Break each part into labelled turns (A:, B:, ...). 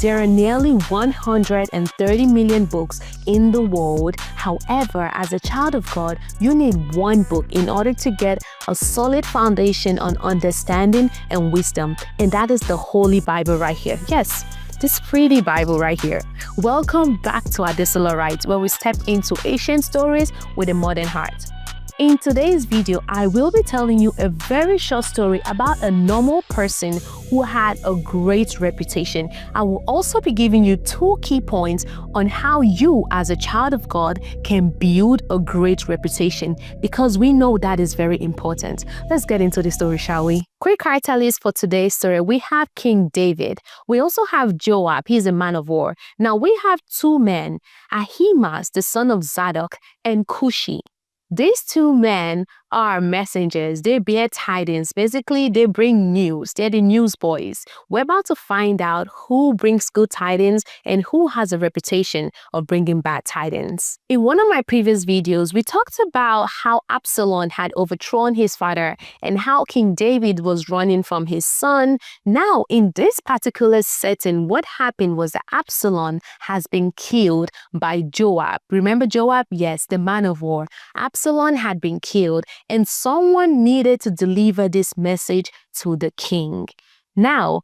A: There are nearly 130 million books in the world. However, as a child of God, you need one book in order to get a solid foundation on understanding and wisdom, and that is the Holy Bible right here. Yes, this pretty Bible right here. Welcome back to Adesula Writes, where we step into ancient stories with a modern heart. In today's video, I will be telling you a very short story about a normal person who had a great reputation. I will also be giving you 2 key points on how you, as a child of God, can build a great reputation, because we know that is very important. Let's get into the story, shall we? Quick character list for today's story. We have King David. We also have Joab. He's a man of war. Now we have 2 men, Ahimaaz, the son of Zadok, and Cushite. These 2 men are messengers. They bear tidings. Basically, they bring news. They're the newsboys. We're about to find out who brings good tidings and who has a reputation of bringing bad tidings. In one of my previous videos, we talked about how Absalom had overthrown his father and how King David was running from his son. Now, in this particular setting, what happened was that Absalom has been killed by Joab. Remember Joab? Yes, the man of war. Absalom had been killed, and someone needed to deliver this message to the king. Now,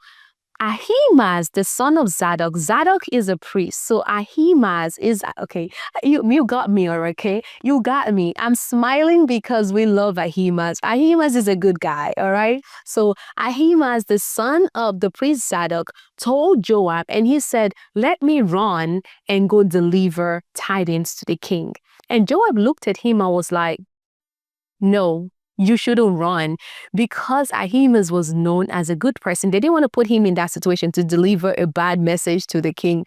A: Ahimaaz, the son of Zadok. Zadok is a priest, so Ahimaaz is, okay, you got me, okay? You got me. I'm smiling because we love Ahimaaz. Ahimaaz is a good guy, all right? So Ahimaaz, the son of the priest Zadok, told Joab, and he said, let me run and go deliver tidings to the king. And Joab looked at him and was like, no, you shouldn't run, because Ahimaaz was known as a good person. They didn't want to put him in that situation to deliver a bad message to the king.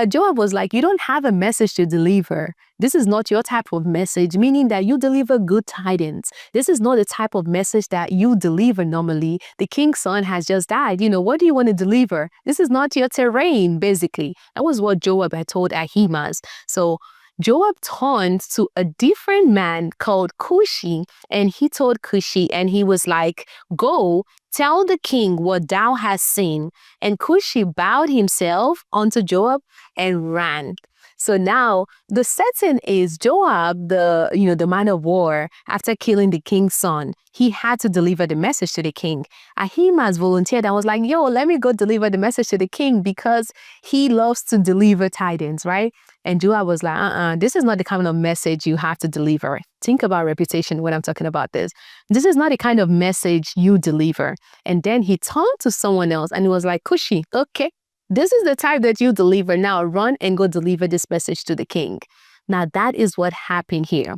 A: Joab was like, you don't have a message to deliver. This is not your type of message, meaning that you deliver good tidings. This is not the type of message that you deliver normally. The king's son has just died. What do you want to deliver? This is not your terrain, basically. That was what Joab had told Ahimaaz. So Joab turned to a different man called Cushite, and he told Cushite, and he was like, go, tell the king what thou hast seen. And Cushite bowed himself unto Joab and ran. So now the setting is Joab, the man of war, after killing the king's son, he had to deliver the message to the king. Ahimaaz volunteered and was like, yo, let me go deliver the message to the king, because he loves to deliver tidings, right? And Joab was like, this is not the kind of message you have to deliver. Think about reputation when I'm talking about this. This is not the kind of message you deliver. And then he turned to someone else and he was like, Cushite, okay, this is the type that you deliver. Now run and go deliver this message to the king. Now that is what happened here.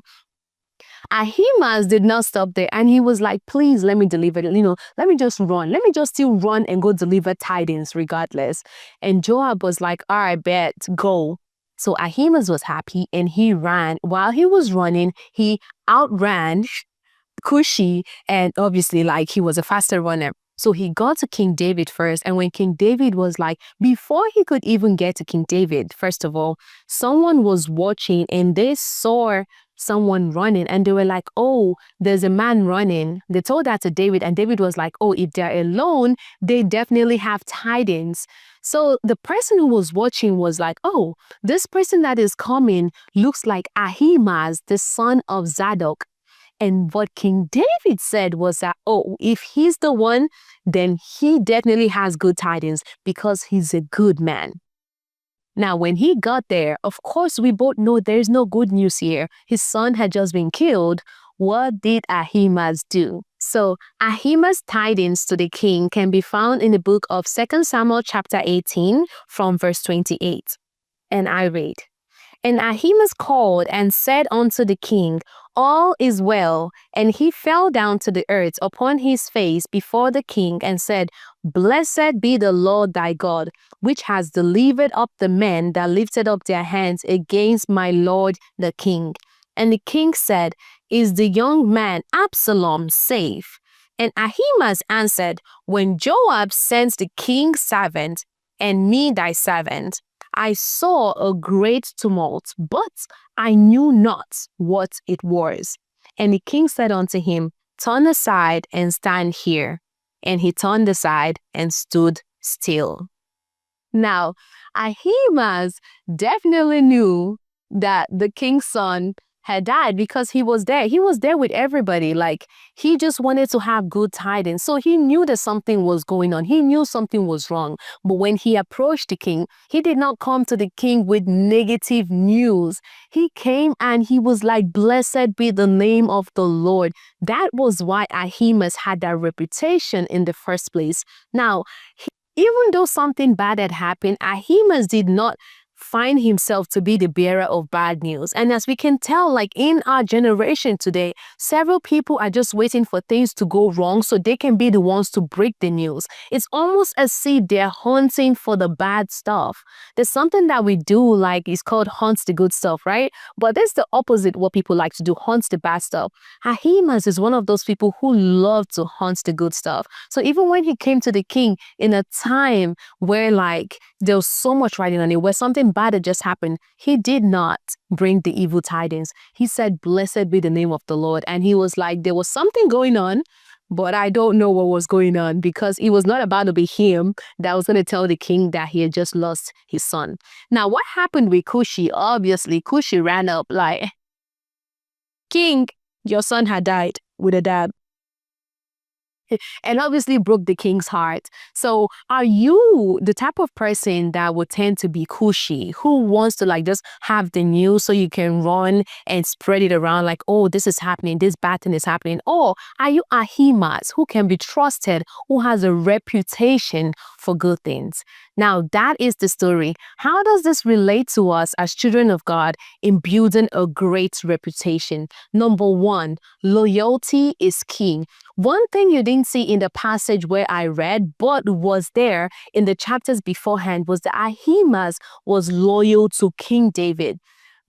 A: Ahimaaz did not stop there, and he was like, please let me deliver it. Let me just run. Let me just still run and go deliver tidings regardless. And Joab was like, all right, bet, go. So Ahimaaz was happy and he ran. While he was running, he outran Cushite, and obviously he was a faster runner. So he got to King David first, and when King David was before he could even get to King David, first of all, someone was watching and they saw someone running, and they were like, oh, there's a man running. They told that to David, and David was like, oh, if they're alone, they definitely have tidings. So the person who was watching was like, oh, this person that is coming looks like Ahimaaz, the son of Zadok. And what King David said was that, oh, if he's the one, then he definitely has good tidings, because he's a good man. Now, when he got there, of course, we both know there's no good news here. His son had just been killed. What did Ahimaaz do? So Ahimaaz's tidings to the king can be found in the book of 2 Samuel chapter 18 from verse 28. And I read, and Ahimaaz called and said unto the king, all is well. And he fell down to the earth upon his face before the king and said, blessed be the Lord thy God, which has delivered up the men that lifted up their hands against my lord the king. And the king said, is the young man Absalom safe? And Ahimaaz answered, when Joab sent the king's servant and me thy servant, I saw a great tumult, but I knew not what it was. And the king said unto him, turn aside and stand here. And he turned aside and stood still. Now, Ahimaaz definitely knew that the king's son had died because he was there. He was there with everybody. Like, he just wanted to have good tidings. So he knew that something was going on. He knew something was wrong. But when he approached the king, he did not come to the king with negative news. He came and he was like, "Blessed be the name of the Lord." That was why Ahimaaz had that reputation in the first place. Now, even though something bad had happened, Ahimaaz did not find himself to be the bearer of bad news. And as we can tell, like in our generation today, several people are just waiting for things to go wrong so they can be the ones to break the news. It's almost as if they're hunting for the bad stuff. There's something that we do, like it's called hunts the good stuff, right? But that's the opposite what people like to do, hunts the bad stuff. Ahimaaz is one of those people who love to hunt the good stuff. So even when he came to the king in a time where like there was so much writing on it, where something bad had just happened, he did not bring the evil tidings. He said, "Blessed be the name of the Lord." And he was like, there was something going on, but I don't know what was going on, because it was not about to be him that was going to tell the king that he had just lost his son. Now, what happened with Cushite? Obviously, Cushite ran up like, "King, your son had died," with a dab. And obviously broke the king's heart. So are you the type of person that would tend to be cushy, who wants to like just have the news so you can run and spread it around like, "Oh, this is happening, this bad thing is happening"? Or are you Ahimaaz, who can be trusted, who has a reputation for good things? Now, that is the story. How does this relate to us as children of God in building a great reputation? Number one, loyalty is key. One thing you didn't see in the passage where I read, but was there in the chapters beforehand, was that Ahimaaz was loyal to King David.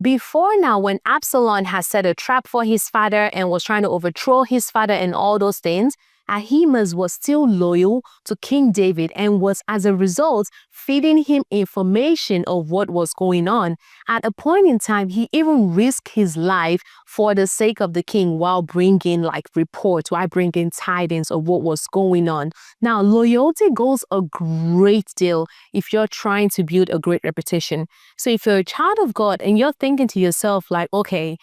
A: Before now, when Absalom has set a trap for his father and was trying to overthrow his father and all those things, Ahimaaz was still loyal to King David and was, as a result, feeding him information of what was going on. At a point in time, he even risked his life for the sake of the king while bringing like reports, while bringing tidings of what was going on. Now, loyalty goes a great deal if you're trying to build a great reputation. So if you're a child of God and you're thinking to yourself like, okay,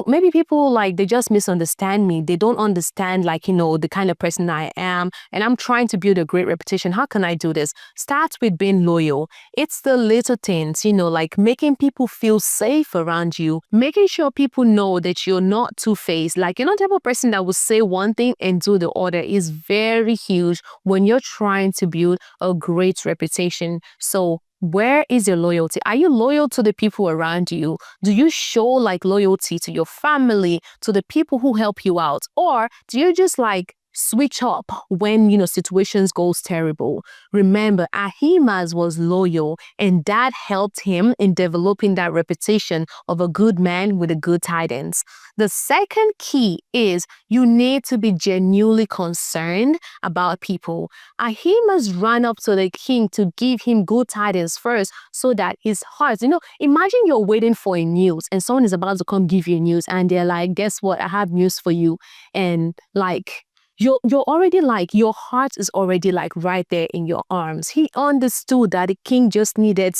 A: maybe people like, they just misunderstand me. They don't understand like, the kind of person I am, and I'm trying to build a great reputation. How can I do this? Start with being loyal. It's the little things, like making people feel safe around you, making sure people know that you're not two-faced. Like, you're not the type of person that will say one thing and do the other. Is very huge when you're trying to build a great reputation. So where is your loyalty? Are you loyal to the people around you? Do you show like loyalty to your family, to the people who help you out? Or do you just like switch up when, situations goes terrible? Remember, Ahimaaz was loyal, and that helped him in developing that reputation of a good man with a good tidings. The second key is you need to be genuinely concerned about people. Ahimaaz ran up to the king to give him good tidings first so that his heart, imagine you're waiting for a news and someone is about to come give you news and they're like, "Guess what? I have news for you." And like, you're already like, your heart is already like right there in your arms. He understood that the king just needed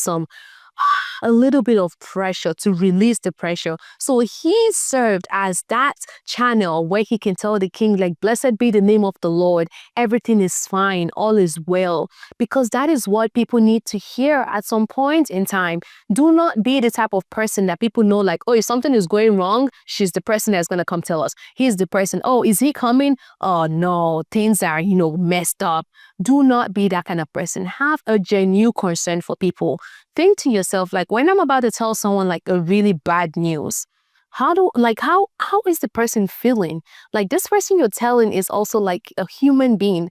A: a little bit of pressure to release the pressure. So he served as that channel where he can tell the king like, "Blessed be the name of the Lord. Everything is fine. All is well." Because that is what people need to hear at some point in time. Do not be the type of person that people know like, "Oh, if something is going wrong, she's the person that's going to come tell us. He's the person. Oh, is he coming? Oh no, things are, messed up." Do not be that kind of person. Have a genuine concern for people. Think to yourself, like, when I'm about to tell someone like a really bad news, how is the person feeling? Like, this person you're telling is also like a human being.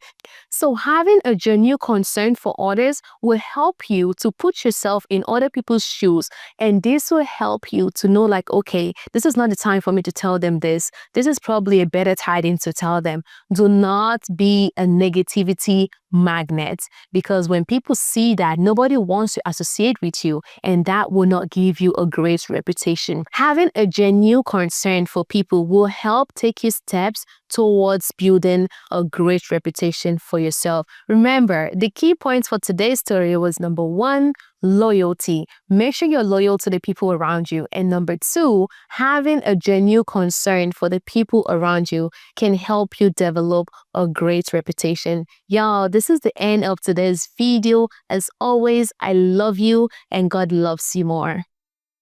A: So having a genuine concern for others will help you to put yourself in other people's shoes. And this will help you to know like, okay, this is not the time for me to tell them this. This is probably a better tidings to tell them. Do not be a negativity magnet, because when people see that, nobody wants to associate with you, and that will not give you a great reputation. Having a genuine genuine concern for people will help take you steps towards building a great reputation for yourself. Remember, the key points for today's story was number one, loyalty. Make sure you're loyal to the people around you. And number two, having a genuine concern for the people around you can help you develop a great reputation. Y'all, this is the end of today's video. As always, I love you and God loves you more.